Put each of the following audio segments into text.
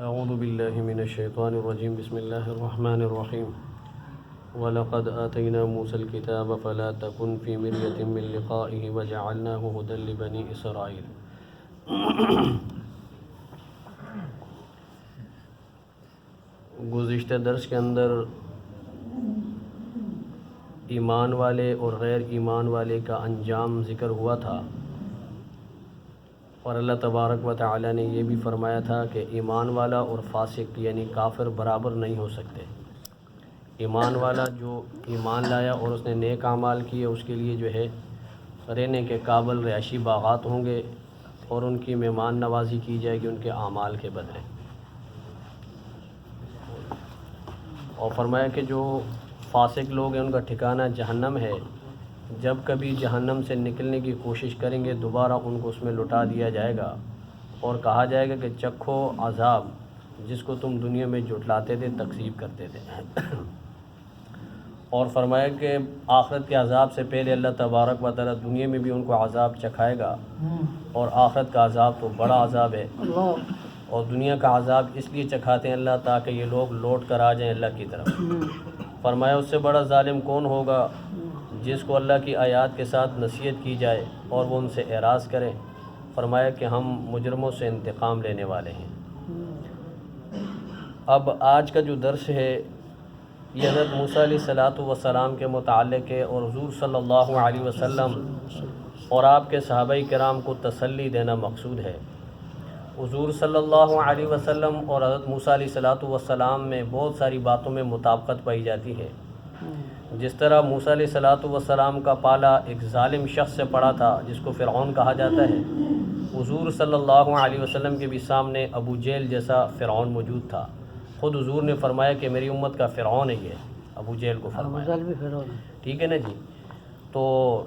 اعوذ باللہ من الشیطان الرجیم بسم اللہ الرحمن الرحیم وَلَقَدْ آتَيْنَا مُوسَى الْكِتَابَ فَلَا تَكُنْ فِي مِرْيَةٍ مِّن لِقَائِهِ وَجَعَلْنَاهُ هُدًى لِبَنِي إِسْرَائِيلَ۔ گزشتہ درس کے اندر ایمان والے اور غیر ایمان والے کا انجام ذکر ہوا تھا، اور اللہ تبارک و تعالی نے یہ بھی فرمایا تھا کہ ایمان والا اور فاسق یعنی کافر برابر نہیں ہو سکتے۔ ایمان والا جو ایمان لایا اور اس نے نیک اعمال کیے، اس کے لیے جو ہے رہنے کے قابل رہائشی باغات ہوں گے اور ان کی مہمان نوازی کی جائے گی ان کے اعمال کے بدلے۔ اور فرمایا کہ جو فاسق لوگ ہیں ان کا ٹھکانہ جہنم ہے، جب کبھی جہنم سے نکلنے کی کوشش کریں گے دوبارہ ان کو اس میں لٹا دیا جائے گا اور کہا جائے گا کہ چکھو عذاب جس کو تم دنیا میں جھٹلاتے تھے، تکذیب کرتے تھے۔ اور فرمایا کہ آخرت کے عذاب سے پہلے اللہ تبارک و تعالی دنیا میں بھی ان کو عذاب چکھائے گا، اور آخرت کا عذاب تو بڑا عذاب ہے، اور دنیا کا عذاب اس لیے چکھاتے ہیں اللہ تاکہ یہ لوگ لوٹ کر آ جائیں اللہ کی طرف۔ فرمایا اس سے بڑا ظالم کون ہوگا جس کو اللہ کی آیات کے ساتھ نصیحت کی جائے اور وہ ان سے اعراض کریں۔ فرمایا کہ ہم مجرموں سے انتقام لینے والے ہیں۔ اب آج کا جو درس ہے یہ حضرت موسیٰ علیہ السلام کے متعلق ہے، اور حضور صلی اللہ علیہ وسلم اور آپ کے صحابہ کرام کو تسلی دینا مقصود ہے۔ حضور صلی اللہ علیہ وسلم اور حضرت موسیٰ علیہ السلام میں بہت ساری باتوں میں مطابقت پائی جاتی ہے۔ جس طرح موسیٰ علیہ السلام کا پالا ایک ظالم شخص سے پڑا تھا جس کو فرعون کہا جاتا ہے، حضور صلی اللہ علیہ وسلم کے بھی سامنے ابو جہل جیسا فرعون موجود تھا۔ خود حضور نے فرمایا کہ میری امت کا فرعون ہے یہ، ابو جہل کو فرمایا، ٹھیک ہے نا جی۔ تو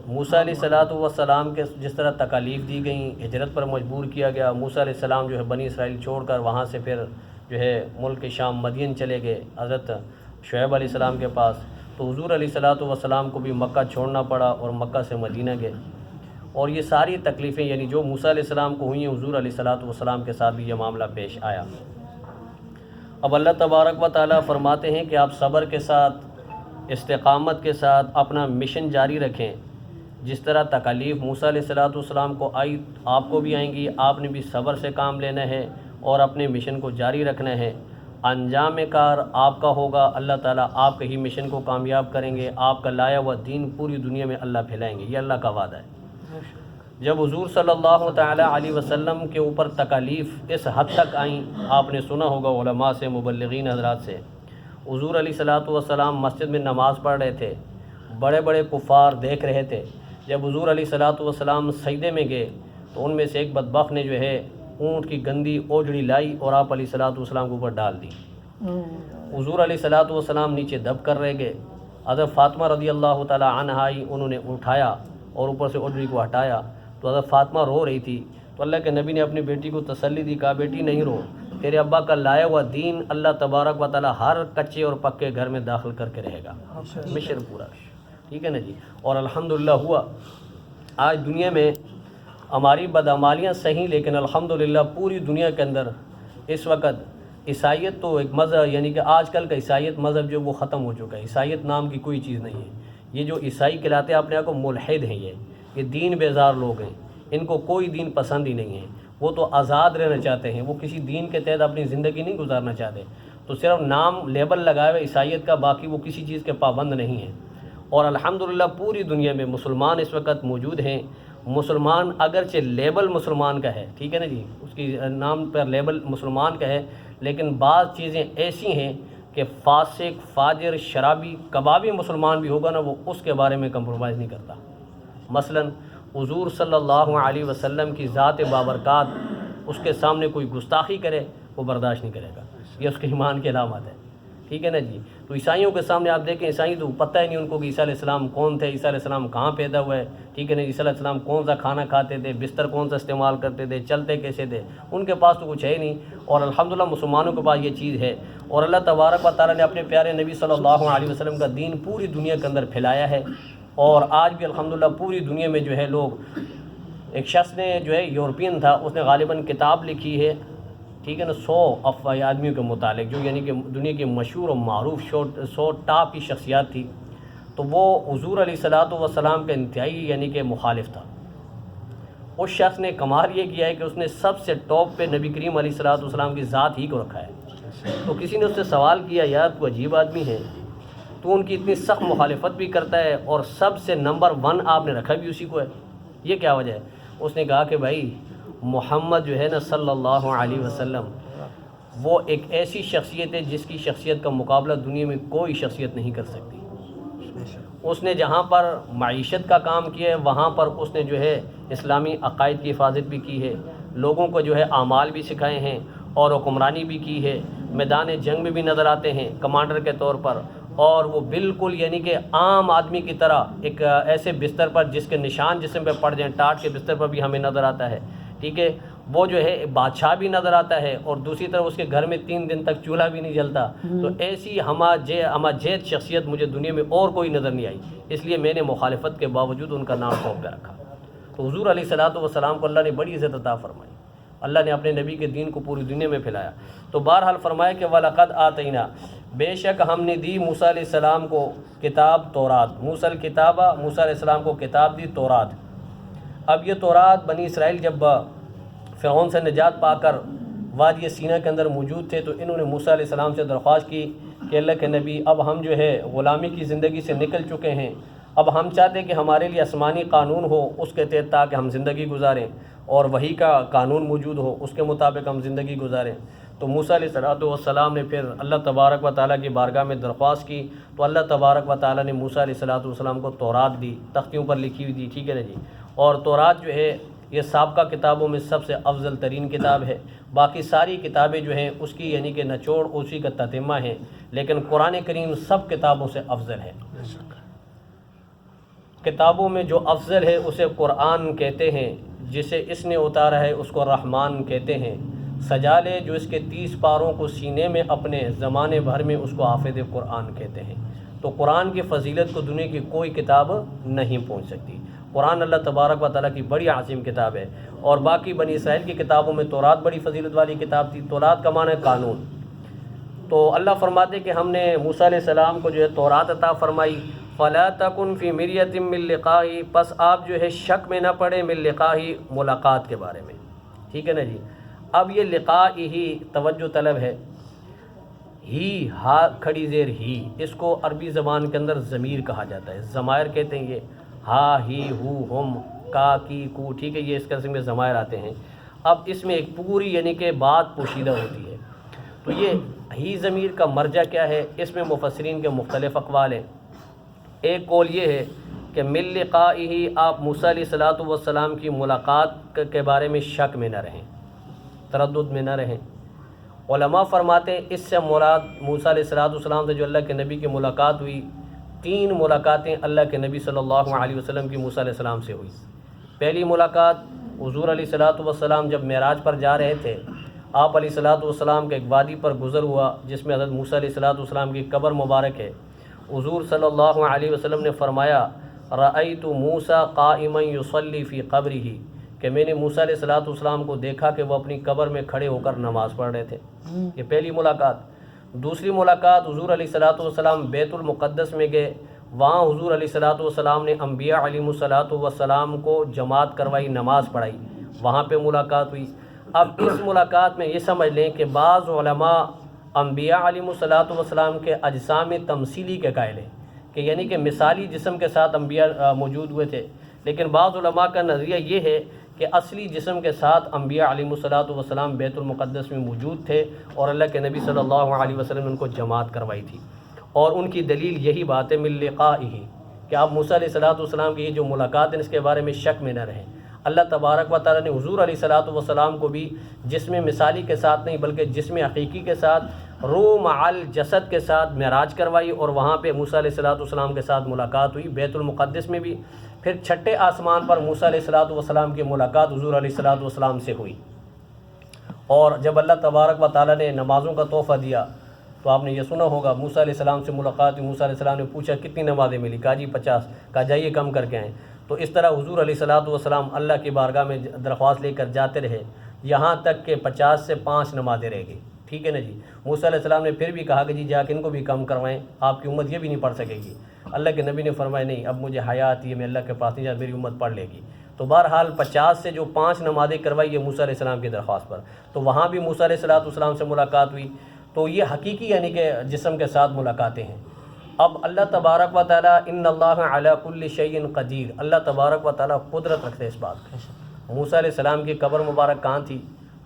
موسیٰ علیہ السلام کے جس طرح تکالیف دی گئیں، ہجرت پر مجبور کیا گیا، موسیٰ علیہ السلام جو ہے بنی اسرائیل چھوڑ کر وہاں سے پھر جو ہے ملک شام مدین چلے گئے حضرت شعیب علیہ السلام کے پاس، تو حضور علیہ السلام کو بھی مکہ چھوڑنا پڑا اور مکہ سے مدینہ گئے۔ اور یہ ساری تکلیفیں یعنی جو موسیٰ علیہ السلام کو ہوئی ہیں، حضور علیہ السلام کے ساتھ بھی یہ معاملہ پیش آیا۔ اب اللہ تبارک و تعالیٰ فرماتے ہیں کہ آپ صبر کے ساتھ، استقامت کے ساتھ اپنا مشن جاری رکھیں۔ جس طرح تکالیف موسیٰ علیہ السلام کو آئی، آپ کو بھی آئیں گی، آپ نے بھی صبر سے کام لینا ہے اور اپنے مشن کو جاری رکھنا ہے۔ انجام کار آپ کا ہوگا، اللہ تعالیٰ آپ کے ہی مشن کو کامیاب کریں گے، آپ کا لایا ہوا دین پوری دنیا میں اللہ پھیلائیں گے، یہ اللہ کا وعدہ ہے۔ جب حضور صلی اللہ تعالیٰ علیہ وسلم کے اوپر تکالیف اس حد تک آئیں، آپ نے سنا ہوگا علماء سے، مبلغین حضرات سے، حضور علیہ السلام مسجد میں نماز پڑھ رہے تھے، بڑے بڑے کفار دیکھ رہے تھے۔ جب حضور علیہ السلام سجدے میں گئے تو ان میں سے ایک بدبخت نے جو ہے اونٹ کی گندی اوجڑی لائی اور آپ علیہ السلام کے اوپر ڈال دی۔ حضور علیہ السلام نیچے دب کر رہ گئے۔ حضرت فاطمہ رضی اللہ تعالی عنہا آئی، انہوں نے اٹھایا اور اوپر سے اوجڑی کو ہٹایا، تو حضرت فاطمہ رو رہی تھی، تو اللہ کے نبی نے اپنی بیٹی کو تسلی دی، کہا بیٹی نہیں رو، تیرے ابا کا لایا ہوا دین اللہ تبارک و تعالی ہر کچے اور پکے گھر میں داخل کر کے رہے گا، مشن پورا، ٹھیک ہے نا جی۔ اور الحمدللہ ہوا۔ آج دنیا میں ہماری بدعمالیاں صحیح، لیکن الحمدللہ پوری دنیا کے اندر اس وقت عیسائیت تو ایک مذہب، یعنی کہ آج کل کا عیسائیت مذہب جو وہ ختم ہو چکا ہے۔ عیسائیت نام کی کوئی چیز نہیں ہے۔ یہ جو عیسائی کہلاتے ہیں اپنے آپ کو ملحد ہیں، یہ دین بیزار لوگ ہیں، ان کو کوئی دین پسند ہی نہیں ہے، وہ تو آزاد رہنا چاہتے ہیں، وہ کسی دین کے تحت اپنی زندگی نہیں گزارنا چاہتے، تو صرف نام لیبل لگائے ہوئے عیسائیت کا، باقی وہ کسی چیز کے پابند نہیں ہیں۔ اور الحمدللہ پوری دنیا میں مسلمان اس وقت موجود ہیں۔ مسلمان اگرچہ لیبل مسلمان کا ہے، ٹھیک ہے نا جی، اس کی نام پر لیبل مسلمان کا ہے، لیکن بعض چیزیں ایسی ہیں کہ فاسق، فاجر، شرابی، کبابی مسلمان بھی ہوگا نا، وہ اس کے بارے میں کمپرومائز نہیں کرتا۔ مثلا حضور صلی اللہ علیہ وسلم کی ذات بابرکات، اس کے سامنے کوئی گستاخی کرے وہ برداشت نہیں کرے گا، یہ اس کے ایمان کی علامت ہے، ٹھیک ہے نا جی۔ تو عیسائیوں کے سامنے آپ دیکھیں، عیسائی تو پتہ ہی نہیں ان کو کہ عیسیٰ علیہ السلام کون تھے، عیسیٰ علیہ السلام کہاں پیدا ہوئے، ٹھیک ہے نا، عیسیٰ علیہ السلام کون سا کھانا کھاتے تھے، بستر کون سا استعمال کرتے تھے، چلتے کیسے تھے، ان کے پاس تو کچھ ہے نہیں۔ اور الحمدللہ مسلمانوں کے پاس یہ چیز ہے، اور اللہ تبارک و تعالیٰ نے اپنے پیارے نبی صلی اللہ علیہ وسلم کا دین پوری دنیا کے اندر پھیلایا ہے۔ اور آج بھی الحمدللہ پوری دنیا میں جو ہے لوگ، ایک شخص نے جو ہے یورپین تھا، اس نے غالباً کتاب لکھی ہے ٹھیک ہے نا، 100 آدمیوں کے متعلق، جو یعنی کہ دنیا کی مشہور و معروف 100 ٹاپ کی شخصیات تھی، تو وہ حضور علیہ الصلوۃ والسلام کا انتہائی یعنی کہ مخالف تھا۔ اس شخص نے کمال یہ کیا ہے کہ اس نے سب سے ٹاپ پہ نبی کریم علیہ الصلوۃ والسلام کی ذات ہی کو رکھا ہے۔ تو کسی نے اس سے سوال کیا، یار تو عجیب آدمی ہے، تو ان کی اتنی سخت مخالفت بھی کرتا ہے اور سب سے نمبر 1 آپ نے رکھا بھی اسی کو ہے، یہ کیا وجہ ہے؟ اس نے کہا کہ بھائی محمد جو ہے نا صلی اللہ علیہ وسلم، وہ ایک ایسی شخصیت ہے جس کی شخصیت کا مقابلہ دنیا میں کوئی شخصیت نہیں کر سکتی۔ اس نے جہاں پر معیشت کا کام کیا ہے وہاں پر اس نے جو ہے اسلامی عقائد کی حفاظت بھی کی ہے، لوگوں کو جو ہے اعمال بھی سکھائے ہیں اور حکمرانی بھی کی ہے، میدان جنگ میں بھی نظر آتے ہیں کمانڈر کے طور پر، اور وہ بالکل یعنی کہ عام آدمی کی طرح ایک ایسے بستر پر جس کے نشان جسم پہ پڑ جائیں، ٹاٹ کے بستر پر بھی ہمیں نظر آتا ہے، ٹھیک ہے، وہ جو ہے بادشاہ بھی نظر آتا ہے، اور دوسری طرف اس کے گھر میں 3 دن تک چولہا بھی نہیں جلتا۔ تو ایسی ہما جیت شخصیت مجھے دنیا میں اور کوئی نظر نہیں آئی، اس لیے میں نے مخالفت کے باوجود ان کا نام ٹاپ پہ رکھا۔ تو حضور علیہ الصلوۃ والسلام کو اللہ نے بڑی عزت عطا فرمائی، اللہ نے اپنے نبی کے دین کو پوری دنیا میں پھیلایا۔ تو بہرحال فرمایا کہ وَلَقَدْ آتَيْنَا، بے شک ہم نے دی موسیٰ علیہ السلام کو کتاب تورات، موسیٰ الکتابہ، موسیٰ علیہ السلام کو کتاب دی تورات۔ اب یہ تورات بنی اسرائیل جب فرعون سے نجات پا کر وادی سینا کے اندر موجود تھے، تو انہوں نے موسیٰ علیہ السلام سے درخواست کی کہ اللہ کے نبی، اب ہم جو ہے غلامی کی زندگی سے نکل چکے ہیں، اب ہم چاہتے ہیں کہ ہمارے لیے آسمانی قانون ہو، اس کے تحت تاکہ ہم زندگی گزاریں، اور وہی کا قانون موجود ہو، اس کے مطابق ہم زندگی گزاریں۔ تو موسیٰ علیہ السلام نے پھر اللہ تبارک و تعالیٰ کی بارگاہ میں درخواست کی، تو اللہ تبارک و تعالیٰ نے موسیٰ علیہ السلام کو تورات دی، تختیوں پر لکھی ہوئی دی، ٹھیک ہے نا جی۔ اور تورات جو ہے یہ سابقہ کتابوں میں سب سے افضل ترین کتاب ہے، باقی ساری کتابیں جو ہیں اس کی یعنی کہ نچوڑ اسی کا تتمہ ہے، لیکن قرآن کریم سب کتابوں سے افضل ہے۔ کتابوں میں جو افضل ہے اسے قرآن کہتے ہیں، جسے اس نے اتارا ہے اس کو رحمان کہتے ہیں، سجا لے جو اس کے 30 پاروں کو سینے میں اپنے زمانے بھر میں اس کو حافظ قرآن کہتے ہیں۔ تو قرآن کی فضیلت کو دنیا کی کوئی کتاب نہیں پہنچ سکتی۔ قرآن اللہ تبارک و تعالیٰ کی بڑی عظیم کتاب ہے، اور باقی بنی اسرائیل کی کتابوں میں تورات بڑی فضیلت والی کتاب تھی۔ تورات کا معنی ہے قانون۔ تو اللہ فرماتے کہ ہم نے موسیٰ علیہ السلام کو جو ہے تورات عطا فرمائی، فَلَا تَكُنْ فِي مِرْيَةٍ مِّن لِقَائِهِ، پس آپ جو ہے شک میں نہ پڑے مِن لِقَائِهِ، ملاقات کے بارے میں، ٹھیک ہے نا جی۔ اب یہ لقائه توجہ طلب ہے، ہی ہا کھڑی زیر ہی، اس کو عربی زبان کے اندر ضمیر کہا جاتا ہے، ضمائر کہتے ہیں یہ، ہا ہی ہو ہم کا کی کو، ٹھیک ہے، یہ اس قسم کے ضمائر آتے ہیں۔ اب اس میں ایک پوری یعنی کہ بات پوشیدہ ہوتی ہے۔ تو یہ ہی ضمیر کا مرجع کیا ہے، اس میں مفسرین کے مختلف اقوال ہیں۔ ایک قول یہ ہے کہ مِن لِقَائِهِ، آپ موسیٰ علیہ السلام کی ملاقات کے بارے میں شک میں نہ رہیں، تردد میں نہ رہیں۔ علماء فرماتے ہیں اس سے مراد موسیٰ علیہ السلام سے جو اللہ کے نبی کی ملاقات ہوئی، 3 ملاقاتیں اللہ کے نبی صلی اللہ علیہ وسلم کی موسیٰ علیہ السلام سے ہوئی۔ پہلی ملاقات حضور علیہ السلام جب معراج پر جا رہے تھے، آپ علیہ السلام کے ایک وادی پر گزر ہوا جس میں حضرت موسیٰ علیہ السلام کی قبر مبارک ہے۔ حضور صلی اللہ علیہ وسلم نے فرمایا رأیت موسیٰ قائما یصلی فی قبرہ، کہ میں نے موسیٰ علیہ السلام کو دیکھا کہ وہ اپنی قبر میں کھڑے ہو کر نماز پڑھ رہے تھے۔ یہ پہلی ملاقات۔ دوسری ملاقات حضور علیہ السلام بیت المقدس میں گئے، وہاں حضور علیہ السلام نے انبیاء علیہ السلام کو جماعت کروائی، نماز پڑھائی، وہاں پہ ملاقات ہوئی۔ اب اس ملاقات میں یہ سمجھ لیں کہ بعض علماء انبیاء علیہ السلام کے اجسام تمثیلی کے قائل ہیں، کہ یعنی کہ مثالی جسم کے ساتھ انبیاء موجود ہوئے تھے، لیکن بعض علماء کا نظریہ یہ ہے کہ اصلی جسم کے ساتھ انبیاء علیہ السلام بیت المقدس میں موجود تھے، اور اللہ کے نبی صلی اللہ علیہ وسلم نے ان کو جماعت کروائی تھی۔ اور ان کی دلیل یہی بات ہے مِن لِقَائِهِ، کہ آپ موسیٰ علیہ السلام کی یہ جو ملاقات ہے اس کے بارے میں شک میں نہ رہیں۔ اللہ تبارک و تعالیٰ نے حضور علیہ السلام کو بھی جسم مثالی کے ساتھ نہیں بلکہ جسم حقیقی کے ساتھ، روح مع الجسد کے ساتھ معراج کروائی، اور وہاں پہ موسیٰ علیہ السلام کے ساتھ ملاقات ہوئی بیت المقدس میں بھی۔ پھر چھٹے آسمان پر موسیٰ علیہ السلام کی ملاقات حضور علیہ السلام سے ہوئی۔ اور جب اللہ تبارک و تعالیٰ نے نمازوں کا تحفہ دیا تو آپ نے یہ سنا ہوگا، موسیٰ علیہ السلام سے ملاقات ہوئی، موسیٰ علیہ السلام نے پوچھا کتنی نمازیں ملی، کہا جی 50، کہا جائیے کم کر کے آئیں۔ تو اس طرح حضور علیہ السلام اللہ کی بارگاہ میں درخواست لے کر جاتے رہے، یہاں تک کہ 50 سے 5 نمازیں رہ گئی، ٹھیک ہے نا جی۔ موسیٰ علیہ السلام نے پھر بھی کہا کہ جی جا کے ان کو بھی کم کروائیں، آپ کی امت یہ بھی نہیں پڑھ سکے گی۔ اللہ کے نبی نے فرمایا نہیں، اب مجھے حیا آتی ہے، میں اللہ کے پاس نہیں جا، میری امت پڑھ لے گی۔ تو بہرحال 50 سے جو 5 نمازیں کروائی یہ موسیٰ علیہ السلام کی درخواست پر، تو وہاں بھی موسیٰ علیہ السلام سے ملاقات ہوئی۔ تو یہ حقیقی یعنی کہ جسم کے ساتھ ملاقاتیں ہیں۔ اب اللہ تبارک و تعالیٰ ان اللہ علی کل شیء قدیر، اللہ تبارک و تعالیٰ قدرت رکھتے اس بات کی۔ موسیٰ علیہ السلام کی قبر مبارک کہاں تھی،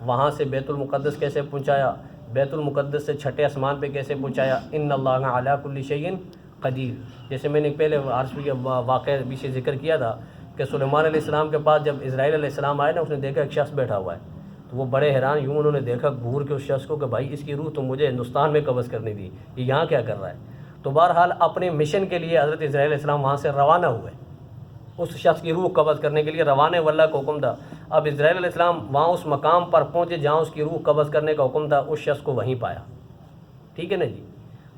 وہاں سے بیت المقدس کیسے پہنچایا، بیت المقدس سے چھٹے آسمان پہ کیسے پہنچایا، ان اللہ علی کل شیء قدیر۔ جیسے میں نے پہلے عرض بھی واقعہ بھی سے ذکر کیا تھا کہ سلیمان علیہ السلام کے پاس جب اسرائیل علیہ السلام آئے نا، اس نے دیکھا ایک شخص بیٹھا ہوا ہے، تو وہ بڑے حیران، یوں انہوں نے دیکھا گھور کے اس شخص کو کہ بھائی اس کی روح تو مجھے ہندوستان میں قبض کرنی تھی، یہ یہاں کیا کر رہا ہے۔ تو بہرحال اپنے مشن کے لیے حضرت اسرائیل علیہ السلام وہاں سے روانہ ہوئے، اس شخص کی روح قبض کرنے کے لیے روانہ واللہ کا حکم تھا۔ اب اسرائیل علیہ السلام وہاں اس مقام پر پہنچے جہاں اس کی روح قبض کرنے کا حکم تھا، اس شخص کو وہیں پایا، ٹھیک ہے نا جی۔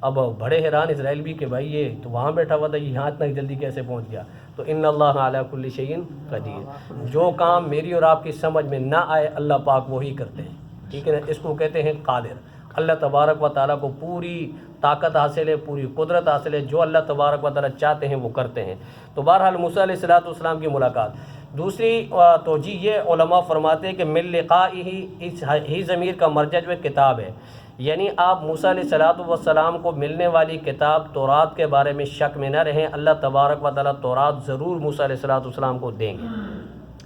اب بڑے حیران اسرائیل بھی کہ بھائی یہ تو وہاں بیٹھا ہوا تھا، یہاں اتنا جلدی کیسے پہنچ گیا۔ تو ان اللہ علی کل شیء قدیر، جو کام میری اور آپ کی سمجھ میں نہ آئے اللہ پاک وہی کرتے ہیں، ٹھیک ہے نا، اس کو کہتے ہیں قادر۔ اللہ تبارک و تعالیٰ کو پوری طاقت حاصل ہے، پوری قدرت حاصل ہے، جو اللہ تبارک و تعالیٰ چاہتے ہیں وہ کرتے ہیں۔ تو بہرحال موسیٰ علیہ السلام کی ملاقات۔ دوسری توجیہ یہ علماء فرماتے ہیں کہ من لقائہ، اس ہی ضمیر کا مرجع جو ہے کتاب ہے، یعنی آپ موسیٰ علیہ السلام کو ملنے والی کتاب تورات کے بارے میں شک میں نہ رہیں، اللہ تبارک و تعالیٰ تورات ضرور موسیٰ علیہ السلام کو دیں گے،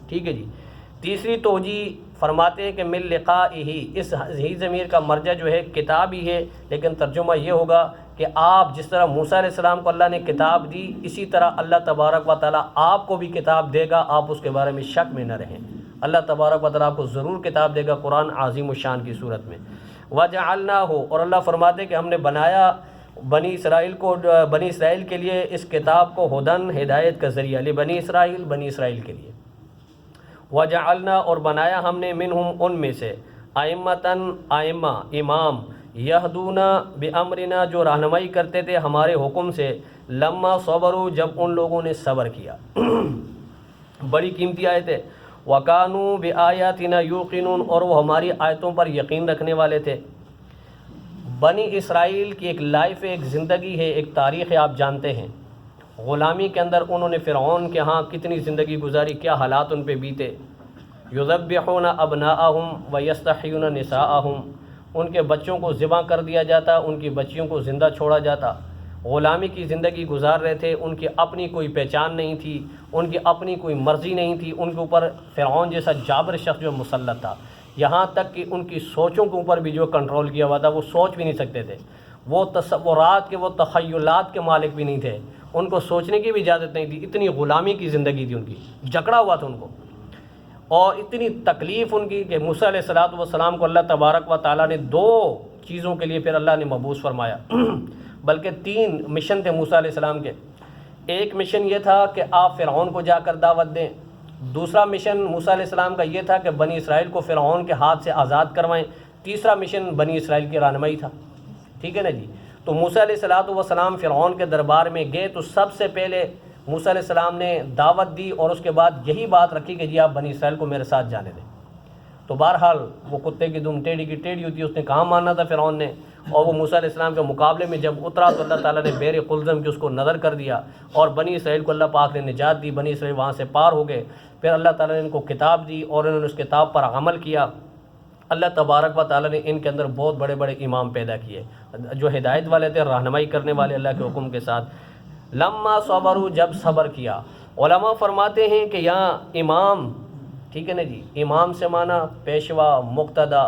ٹھیک ہے جی۔ تیسری توجیہ فرماتے ہیں کہ من لقائہ، اس ہی ضمیر کا مرجع جو ہے کتاب ہی ہے، لیکن ترجمہ یہ ہوگا کہ آپ جس طرح موسیٰ علیہ السلام کو اللہ نے کتاب دی، اسی طرح اللہ تبارک و تعالیٰ آپ کو بھی کتاب دے گا، آپ اس کے بارے میں شک میں نہ رہیں۔ اللہ تبارک و تعالیٰ آپ کو ضرور کتاب دے گا قرآن عظیم الشان کی صورت میں۔ وَجَعَلْنَاهُ، اور اللہ فرماتے ہیں کہ ہم نے بنایا بنی اسرائیل کے لیے اس کتاب کو ہدن، ہدایت کا ذریعہ، بنی اسرائیل کے لیے۔ وَجَعَلْنَا، اور بنایا ہم نے منہم، ان میں سے، ائمہ امام، یہدون بامرنا، جو رہنمائی کرتے تھے ہمارے حکم سے، لما صبروا، جب ان لوگوں نے صبر کیا۔ بڑی قیمتی آیت ہے۔ وَكَانُوا بِآيَاتِنَا يُوقِنُونَ، اور وہ ہماری آیتوں پر یقین رکھنے والے تھے۔ بنی اسرائیل کی ایک لائف ہے، ایک زندگی ہے، ایک تاریخ ہے، آپ جانتے ہیں۔ غلامی کے اندر انہوں نے فرعون کے ہاں کتنی زندگی گزاری، کیا حالات ان پہ بیتے۔ یذبحون ابناءہم ویستحیون نساءہم، ان کے بچوں کو ذبح کر دیا جاتا، ان کی بچیوں کو زندہ چھوڑا جاتا۔ غلامی کی زندگی گزار رہے تھے، ان کی اپنی کوئی پہچان نہیں تھی، ان کی اپنی کوئی مرضی نہیں تھی، ان کے اوپر فرعون جیسا جابر شخص جو مسلط تھا، یہاں تک کہ ان کی سوچوں کے اوپر بھی جو کنٹرول کیا ہوا تھا، وہ سوچ بھی نہیں سکتے تھے، وہ تصورات کے، وہ تخیلات کے مالک بھی نہیں تھے، ان کو سوچنے کی بھی اجازت نہیں تھی، اتنی غلامی کی زندگی تھی ان کی، جکڑا ہوا تھا ان کو، اور اتنی تکلیف ان کی کہ موسیٰ علیہ السلام کو اللہ تبارک و تعالیٰ نے 2 چیزوں کے لیے پھر اللہ نے مبعوث فرمایا، بلکہ 3 مشن تھے موسیٰ علیہ السلام کے۔ ایک مشن یہ تھا کہ آپ فرعون کو جا کر دعوت دیں، دوسرا مشن موسیٰ علیہ السلام کا یہ تھا کہ بنی اسرائیل کو فرعون کے ہاتھ سے آزاد کروائیں، تیسرا مشن بنی اسرائیل کی رہنمائی تھا، ٹھیک ہے نا جی۔ تو موسیٰ علیہ السلام فرعون کے دربار میں گئے تو سب سے پہلے موسیٰ علیہ السلام نے دعوت دی، اور اس کے بعد یہی بات رکھی کہ جی آپ بنی اسرائیل کو میرے ساتھ جانے دیں۔ تو بہرحال وہ کتے کی دم ٹیڑھی کی ٹیڑھی ہوتی ہے، اس نے کہاں ماننا تھا فرعون نے، اور وہ موسیٰ علیہ السلام کے مقابلے میں جب اترا تو اللہ تعالیٰ نے بیر قلزم کی اس کو نظر کر دیا، اور بنی اسرائیل کو اللہ پاک نے نجات دی، بنی اسرائیل وہاں سے پار ہو گئے۔ پھر اللہ تعالیٰ نے ان کو کتاب دی اور انہوں نے اس کتاب پر عمل کیا۔ اللہ تبارک و تعالیٰ نے ان کے اندر بہت بڑے بڑے امام پیدا کیے جو ہدایت والے تھے، رہنمائی کرنے والے اللہ کے حکم کے ساتھ۔ لما صبروا، جب صبر کیا۔ علماء فرماتے ہیں کہ یہاں امام، ٹھیک ہے نا جی، امام سے معنی پیشوا، مقتدا۔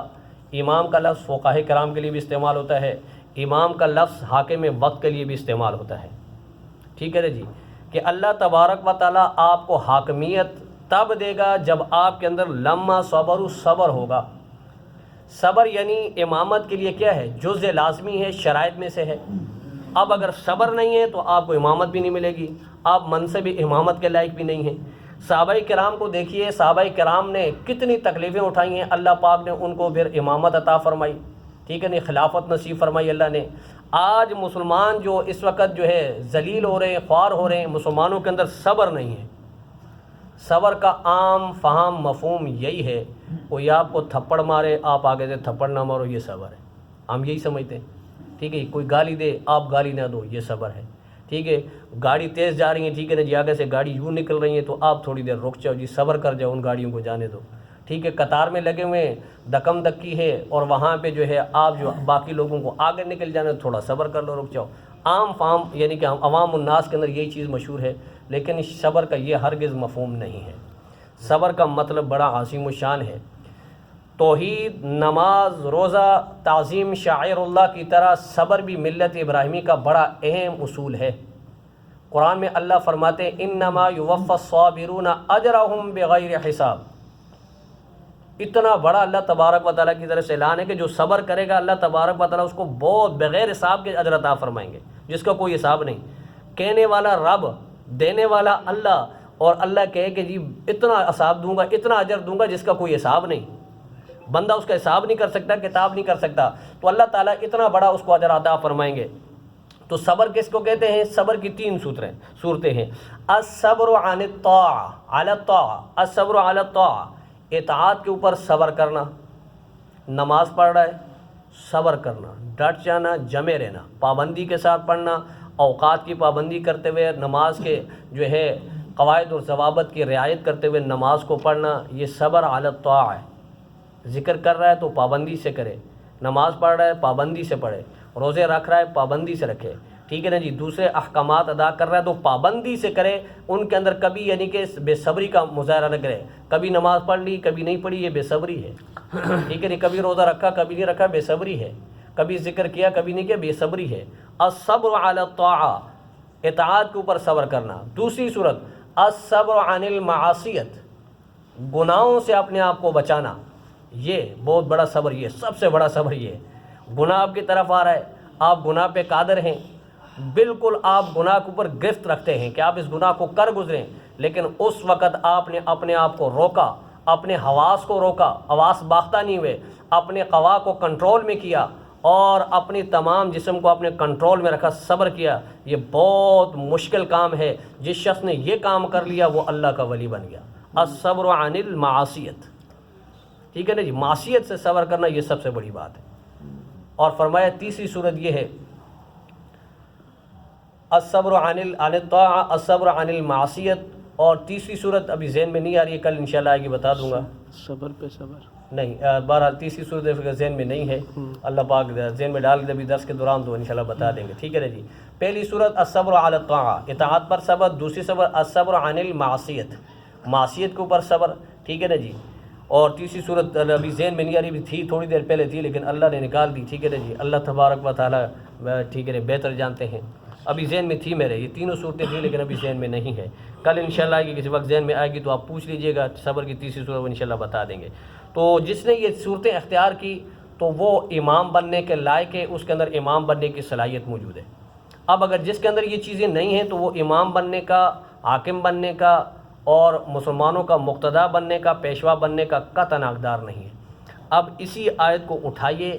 امام کا لفظ فقہاء کرام کے لیے بھی استعمال ہوتا ہے، امام کا لفظ حاکم وقت کے لیے بھی استعمال ہوتا ہے، ٹھیک ہے نا جی، کہ اللہ تبارک و تعالیٰ آپ کو حاکمیت تب دے گا جب آپ کے اندر لما صبروا، صبر ہوگا۔ صبر یعنی امامت کے لیے کیا ہے، جزء لازمی ہے، شرائط میں سے ہے۔ اب اگر صبر نہیں ہے تو آپ کو امامت بھی نہیں ملے گی، آپ منصب امامت کے لائق بھی نہیں ہیں۔ صحابہ کرام کو دیکھیے، صحابہ کرام نے کتنی تکلیفیں اٹھائی ہیں، اللہ پاک نے ان کو پھر امامت عطا فرمائی، ٹھیک ہے نہیں، خلافت نصیب فرمائی اللہ نے۔ آج مسلمان جو اس وقت جو ہے ذلیل ہو رہے ہیں، خوار ہو رہے ہیں، مسلمانوں کے اندر صبر نہیں ہے۔ صبر کا عام فہم مفہوم یہی ہے، کوئی آپ کو تھپڑ مارے آپ آگے سے تھپڑ نہ مارو، یہ صبر ہے، ہم یہی سمجھتے ہیں، ٹھیک ہے۔ کوئی گالی دے آپ گالی نہ دو، یہ صبر ہے، ٹھیک ہے۔ گاڑی تیز جا رہی ہے، ٹھیک ہے نا جی، آگے سے گاڑی یوں نکل رہی ہے تو آپ تھوڑی دیر رک جاؤ جی، صبر کر جاؤ، ان گاڑیوں کو جانے دو، ٹھیک ہے۔ قطار میں لگے ہوئے دکم دکی ہے اور وہاں پہ جو ہے آپ جو باقی لوگوں کو آگے نکل جانے دو، تھوڑا صبر کر لو، رک جاؤ۔ عام فام یعنی کہ عوام الناس کے اندر یہی چیز مشہور ہے، لیکن اس صبر کا یہ ہرگز مفہوم نہیں ہے۔ صبر کا مطلب بڑا عظیم الشان ہے۔ توحید، نماز، روزہ، تعظیم شاعر اللہ کی طرح صبر بھی ملت ابراہیمی کا بڑا اہم اصول ہے۔ قرآن میں اللہ فرماتے ہیں انما یوفی الصابرون اجرہم بغیر حساب۔ اتنا بڑا اللہ تبارک و تعالیٰ کی طرف سے اعلان ہے کہ جو صبر کرے گا اللہ تبارک و تعالیٰ اس کو بہت بغیر حساب کے اجر عطا فرمائیں گے، جس کا کوئی حساب نہیں۔ کہنے والا رب، دینے والا اللہ، اور اللہ کہے کہ جی اتنا حساب دوں گا، اتنا اجر دوں گا جس کا کوئی حساب نہیں، بندہ اس کا حساب نہیں کر سکتا، کتاب نہیں کر سکتا، تو اللہ تعالیٰ اتنا بڑا اس کو اجر عطا فرمائیں گے۔ تو صبر کس کو کہتے ہیں؟ صبر کی 3 صورتیں ہیں۔ الصبر عن الطاعہ، علی الطاعہ، الصبر علی الطاعہ، اطاعت کے اوپر صبر کرنا، نماز پڑھ رہا ہے صبر کرنا، ڈٹ جانا، جمے رہنا، پابندی کے ساتھ پڑھنا، اوقات کی پابندی کرتے ہوئے نماز کے جو ہے قواعد اور ضوابط کی رعایت کرتے ہوئے نماز کو پڑھنا، یہ صبر علی الطاعہ ہے۔ ذکر کر رہا ہے تو پابندی سے کرے، نماز پڑھ رہا ہے پابندی سے پڑھے، روزے رکھ رہا ہے پابندی سے رکھے، ٹھیک ہے نا جی، دوسرے احکامات ادا کر رہا ہے تو پابندی سے کرے، ان کے اندر کبھی یعنی کہ بے صبری کا مظاہرہ نہ کرے، کبھی نماز پڑھ لی کبھی نہیں پڑھی، یہ بے صبری ہے، ٹھیک ہے نہیں، کبھی روزہ رکھا کبھی نہیں رکھا، بے صبری ہے، کبھی ذکر کیا کبھی نہیں کیا، بے صبری ہے۔ الصبر علی الطاعہ، اطاعت کے اوپر صبر کرنا۔ دوسری صورت الصبر عن المعاصیت، گناہوں سے اپنے آپ کو بچانا، یہ بہت بڑا صبر، یہ سب سے بڑا صبر یہ ہے۔ گناہ آپ کی طرف آ رہا ہے، آپ گناہ پہ قادر ہیں، بالکل آپ گناہ کے اوپر گرفت رکھتے ہیں کہ آپ اس گناہ کو کر گزریں، لیکن اس وقت آپ نے اپنے آپ کو روکا، اپنے حواس کو روکا، حواس باختہ نہیں ہوئے، اپنے قوا کو کنٹرول میں کیا اور اپنی تمام جسم کو اپنے کنٹرول میں رکھا، صبر کیا۔ یہ بہت مشکل کام ہے، جس شخص نے یہ کام کر لیا وہ اللہ کا ولی بن گیا۔ الصبر عن المعاصیت، ٹھیک ہے نا جی، معصیت سے صبر کرنا یہ سب سے بڑی بات ہے۔ اور فرمایا تیسری صورت یہ ہے الصبر عن الطاعہ، الصبر عن المعصیت، اور تیسری صورت ابھی ذہن میں نہیں آ رہی ہے، کل انشاءاللہ آئے گی بتا دوں گا۔ صبر پہ صبر نہیں، بہرحال تیسری صورت ذہن میں نہیں ہے، اللہ پاک ذہن میں ڈال دے ابھی درس کے دوران تو انشاءاللہ بتا دیں گے، ٹھیک ہے نا جی۔ پہلی صورت الصبر علی الطاعہ، اطاعت پر صبر، دوسری صبر الصبر عن المعصیت، معصیت کے اوپر صبر، ٹھیک ہے نا جی۔ اور تیسری صورت ابھی ذہن میں نہیں آ رہی، بھی تھی تھوڑی دیر پہلے تھی لیکن اللہ نے نکال دی، ٹھیک ہے نا جی، اللہ تبارک و تعالیٰ ٹھیک ہے نا بہتر جانتے ہیں، ابھی ذہن میں تھی میرے، یہ تینوں صورتیں تھیں لیکن ابھی ذہن میں نہیں ہے، کل انشاءاللہ آئے گی، کسی وقت ذہن میں آئے گی تو آپ پوچھ لیجئے گا، صبر کی تیسری صورت وہ انشاءاللہ بتا دیں گے۔ تو جس نے یہ صورتیں اختیار کی تو وہ امام بننے کے لائق ہے، اس کے اندر امام بننے کی صلاحیت موجود ہے۔ اب اگر جس کے اندر یہ چیزیں نہیں ہیں تو وہ امام بننے کا، حاکم بننے کا اور مسلمانوں کا مقتدی بننے کا، پیشوا بننے کا قطعاً حقدار نہیں ہے۔ اب اسی آیت کو اٹھائیے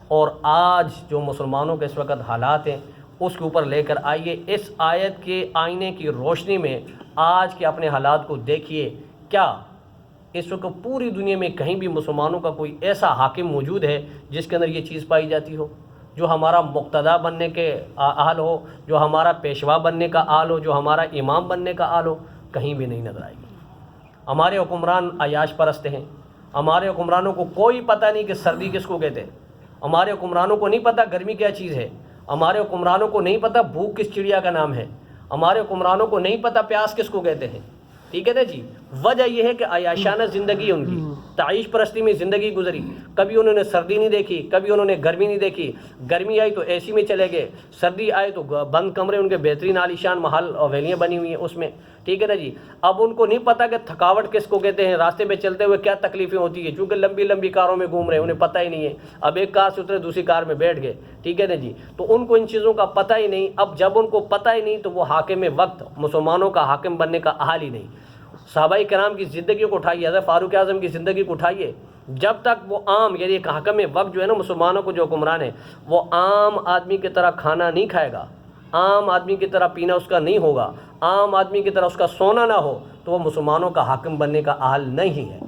اور آج جو مسلمانوں کے اس وقت حالات ہیں اس کے اوپر لے کر آئیے، اس آیت کے آئینے کی روشنی میں آج کے اپنے حالات کو دیکھیے، کیا اس وقت پوری دنیا میں کہیں بھی مسلمانوں کا کوئی ایسا حاکم موجود ہے جس کے اندر یہ چیز پائی جاتی ہو، جو ہمارا مقتدی بننے کے اہل ہو، جو ہمارا پیشوا بننے کا اہل ہو، جو ہمارا امام بننے کا اہل ہو؟ کہیں بھی نہیں نظر آئے گی۔ ہمارے حکمران عیاش پرست ہیں، ہمارے حکمرانوں کو کوئی پتہ نہیں کہ سردی کس کو کہتے ہیں، ہمارے حکمرانوں کو نہیں پتہ گرمی کیا چیز ہے، ہمارے حکمرانوں کو نہیں پتہ بھوک کس چڑیا کا نام ہے، ہمارے حکمرانوں کو نہیں پتہ پیاس کس کو کہتے ہیں، ٹھیک ہے نا جی۔ وجہ یہ ہے کہ عیاشانہ زندگی ان کی، تعیش پرستی میں زندگی گزری، کبھی انہوں نے سردی نہیں دیکھی، کبھی انہوں نے گرمی نہیں دیکھی، گرمی آئی تو اے سی میں چلے گئے، سردی آئے تو بند کمرے، ان کے بہترین عالیشان محل اور ویلیاں بنی ہوئی ہیں اس میں، ٹھیک ہے نا جی۔ اب ان کو نہیں پتہ کہ تھکاوٹ کس کو کہتے ہیں، راستے میں چلتے ہوئے کیا تکلیفیں ہوتی ہیں، چونکہ لمبی لمبی کاروں میں گھوم رہے ہیں، انہیں پتہ ہی نہیں ہے، اب ایک کار سے اترے دوسری کار میں بیٹھ گئے، ٹھیک ہے نا جی، تو ان کو ان چیزوں کا پتہ ہی نہیں۔ اب جب ان کو پتہ ہی نہیں تو وہ حاکم وقت، مسلمانوں کا حاکم بننے کا اہل ہی نہیں۔ صحابہ کرام کی زندگی کو اٹھائیے، حضرت فاروق اعظم کی زندگی کو اٹھائیے، جب تک وہ عام یعنی ایک حاکم وقت جو ہے نا مسلمانوں کو جو حکمران ہے وہ عام آدمی کی طرح کھانا نہیں کھائے گا، عام آدمی کی طرح پینا اس کا نہیں ہوگا، عام آدمی کی طرح اس کا سونا نہ ہو، تو وہ مسلمانوں کا حاکم بننے کا اہل نہیں ہے۔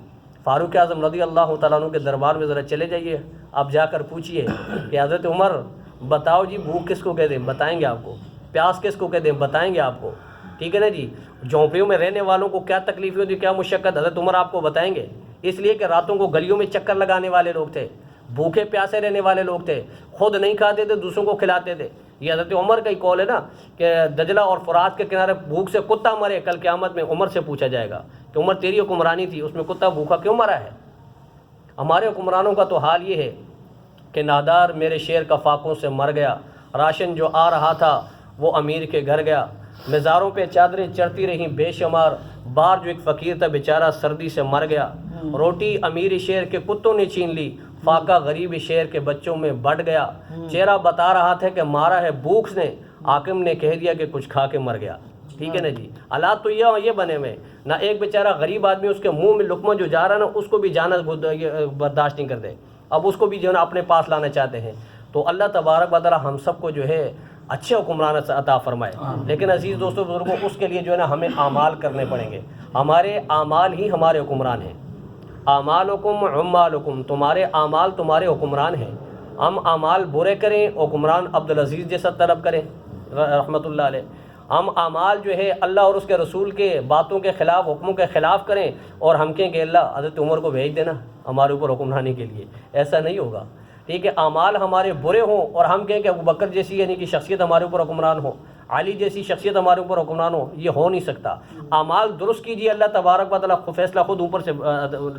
فاروق اعظم رضی اللہ تعالیٰ عنہ کے دربار میں ذرا چلے جائیے، آپ جا کر پوچھیے کہ حضرت عمر بتاؤ جی بھوک کس کو کہتے ہیں، بتائیں گے آپ کو، پیاس کس کو کہتے ہیں، بتائیں گے آپ کو، ٹھیک ہے نا جی۔ جھونپڑیوں میں رہنے والوں کو کیا تکلیفیں ہوتی، کیا مشقت، حضرت عمر آپ کو بتائیں گے، اس لیے کہ راتوں کو گلیوں میں چکر لگانے والے لوگ تھے، بھوکے پیاسے رہنے والے لوگ تھے، خود نہیں کھاتے تھے، دوسروں کو کھلاتے تھے۔ یہ حضرت عمر کا ہی قول ہے نا کہ دجلہ اور فرات کے کنارے بھوک سے کتا مرے، کل قیامت میں عمر سے پوچھا جائے گا کہ عمر تیری حکمرانی تھی، اس میں کتا بھوکا کیوں مرا ہے؟ ہمارے حکمرانوں کا تو حال یہ ہے کہ نادار میرے شیر کا فاقوں سے مر گیا، راشن جو آ رہا تھا وہ امیر کے گھر گیا، مزاروں پہ چادریں چڑھتی رہیں بے شمار، بار جو ایک فقیر تھا بیچارہ سردی سے مر گیا، روٹی امیر شیر کے کتوں نے چھین لی، فاقہ غریب شیر کے بچوں میں بٹ گیا، چہرہ بتا رہا تھا کہ مارا ہے بھوک نے، حاکم نے کہہ دیا کہ کچھ کھا کے مر گیا۔ ٹھیک ہے نا جی، حالات تو یہ بنے ہوئے، نہ ایک بیچارہ غریب آدمی اس کے منہ میں لقمہ جو جا رہا ہے نا اس کو بھی جانا برداشت نہیں کرتے، اب اس کو بھی جو ہے نا اپنے پاس لانا چاہتے ہیں۔ تو اللہ تبارک و تعالی ہم سب کو جو ہے اچھے حکمران عطا فرمائے، لیکن عزیز دوستو بزرگوں اس کے لیے جو ہے نا ہمیں اعمال کرنے پڑیں گے، ہمارے اعمال ہی ہمارے حکمران ہیں۔ اعمالکم عمالکم، تمہارے اعمال تمہارے حکمران ہیں۔ ہم اعمال برے کریں، حکمران عبدالعزیز جیسا طلب کریں رحمۃ اللہ علیہ، ہم اعمال جو ہے اللہ اور اس کے رسول کے باتوں کے خلاف، حکموں کے خلاف کریں اور ہم کہیں کہ اللہ حضرت عمر کو بھیج دینا ہمارے اوپر حکمرانی کے لیے، ایسا نہیں ہوگا۔ ٹھیک ہے، اعمال ہمارے برے ہوں اور ہم کہیں کہ ابوبکر جیسی یعنی کہ شخصیت ہمارے اوپر حکمران ہو، علی جیسی شخصیت ہمارے اوپر حکمران ہو، یہ ہو نہیں سکتا۔ اعمال درست کیجیے، اللہ تبارک و تعالیٰ فیصلہ خود اوپر سے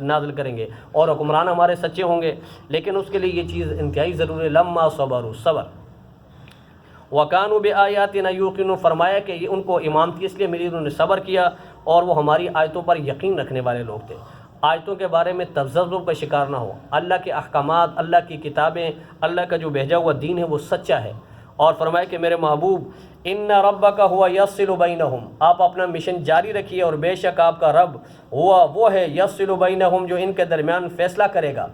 نازل کریں گے اور حکمران ہمارے سچے ہوں گے، لیکن اس کے لیے یہ چیز انتہائی ضروری ہے، لما صبروا، صبر۔ وَكَانُوا بِآيَاتِنَا يُوقِنُونَ، فرمایا کہ یہ ان کو امامتی اس لیے ملی، انہوں نے صبر کیا اور وہ ہماری آیتوں پر یقین رکھنے والے لوگ تھے، آیتوں کے بارے میں تذبذب کا شکار نہ ہو۔ اللہ کے احکامات، اللہ کی کتابیں، اللہ کا جو بھیجا ہوا دین ہے وہ سچا ہے، اور فرمایا کہ میرے محبوب ان ربک ہوا یفصل بینہم، آپ اپنا مشن جاری رکھیے اور بے شک آپ کا رب ہوا وہ ہے یفصل بینہم، جو ان کے درمیان فیصلہ کرے گا۔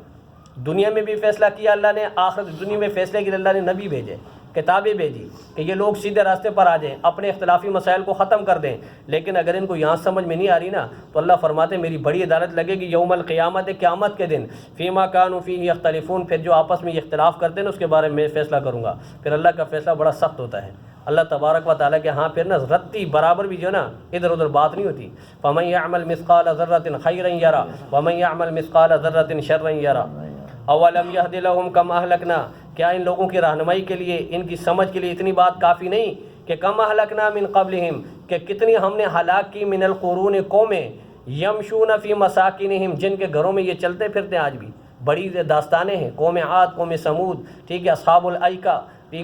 دنیا میں بھی فیصلہ کیا اللہ نے، آخرت دنیا میں فیصلے کے لیے اللہ نے نبی بھیجے، کتابیں بھیجی کہ یہ لوگ سیدھے راستے پر آ جائیں، اپنے اختلافی مسائل کو ختم کر دیں، لیکن اگر ان کو یہاں سمجھ میں نہیں آ رہی نا تو اللہ فرماتے ہیں میری بڑی عدالت لگے گی یوم القیامت، قیامت کے دن، فیما کانوا فیہ یختلفون، پھر جو آپس میں اختلاف کرتے ہیں نا اس کے بارے میں فیصلہ کروں گا۔ پھر اللہ کا فیصلہ بڑا سخت ہوتا ہے، اللہ تبارک و تعالیٰ کے ہاں پھر نا رتی برابر بھی جو ہے نا ادھر ادھر بات نہیں ہوتی۔ فمن یعمل مثقال ذرۃ خیرا یرا ومن یعمل مثقال ذرۃ شرا یرا اولم یہد لہم کم اہلکنا، کیا ان لوگوں کی رہنمائی کے لیے، ان کی سمجھ کے لیے اتنی بات کافی نہیں کہ کم اہلکنا من قبلہم، کہ کتنی ہم نے ہلاک کی، من القرون، قومیں، یمشون فی مساکنہم، جن کے گھروں میں یہ چلتے پھرتے آج بھی، بڑی داستانیں ہیں، قوم عاد، قوم سمود، ٹھیک ہے، اصحاب الایکہ،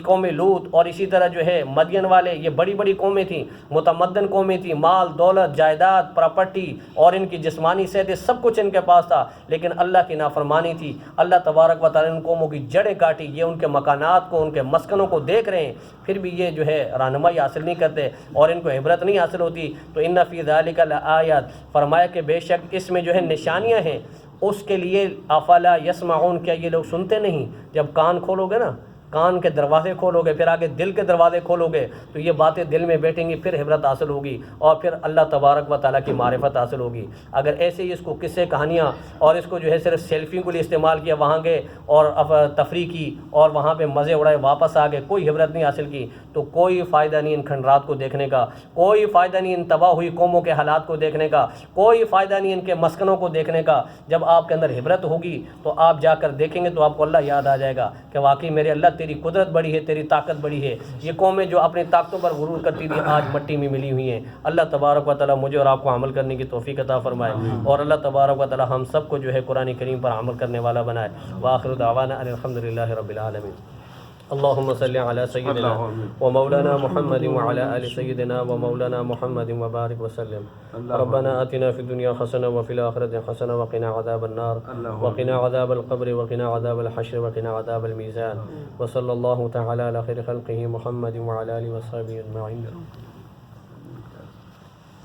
قوم لوط، اور اسی طرح جو ہے مدین والے، یہ بڑی بڑی قومیں تھیں، متمدن قومیں تھیں، مال دولت جائیداد پراپرٹی اور ان کی جسمانی صحت سب کچھ ان کے پاس تھا، لیکن اللہ کی نافرمانی تھی۔ اللہ تبارک و تعالیٰ نے ان قوموں کی جڑیں کاٹی، یہ ان کے مکانات کو، ان کے مسکنوں کو دیکھ رہے ہیں، پھر بھی یہ جو ہے رہنمائی حاصل نہیں کرتے اور ان کو عبرت نہیں حاصل ہوتی۔ تو ان فی ذلک لآیات، فرمایا کہ بے شک اس میں جو ہے نشانیاں ہیں اس کے لیے، افلا یسمعون، کیا یہ لوگ سنتے نہیں؟ جب کان کھولو گے نا، کان کے دروازے کھولو گے، پھر آگے دل کے دروازے کھولو گے تو یہ باتیں دل میں بیٹھیں گی، پھر عبرت حاصل ہوگی اور پھر اللہ تبارک و تعالیٰ کی معرفت حاصل ہوگی۔ اگر ایسے ہی اس کو قصے کہانیاں اور اس کو جو ہے صرف سیلفی کے لیے استعمال کیا، وہاں گئے اور تفریح کی اور وہاں پہ مزے اڑائے، واپس آ گئے، کوئی عبرت نہیں حاصل کی، تو کوئی فائدہ نہیں ان کھنڈرات کو دیکھنے کا، کوئی فائدہ نہیں ان تباہ ہوئی قوموں کے حالات کو دیکھنے کا، کوئی فائدہ نہیں ان کے مسکنوں کو دیکھنے کا۔ جب آپ کے اندر عبرت ہوگی تو آپ جا کر دیکھیں گے تو آپ کو اللہ یاد آ جائے گا کہ واقعی میرے اللہ تیری قدرت بڑی ہے، تیری طاقت بڑی ہے۔ یہ قومیں جو اپنی طاقتوں پر غرور کرتی تھی آج مٹی میں ملی ہوئی ہیں۔ اللہ تبارک و تعالیٰ مجھے اور آپ کو عمل کرنے کی توفیق عطا فرمائے اور اللہ تبارک و تعالیٰ ہم سب کو جو ہے قرآن کریم پر عمل کرنے والا بنائے۔ وآخر دعوانا ان الحمدللہ رب العالمین۔ اللهم صل على سيدنا ومولانا محمد وعلى آل سيدنا ومولانا محمد وبارك وسلم۔ ربنا آتنا في الدنيا حسنة وفي الآخرة حسنة وقنا عذاب النار وقنا عذاب القبر وقنا عذاب الحشر وقنا عذاب الميزان، وصلى الله تعالى على خير خلقه محمد وعلى آله وصحبه أجمعين۔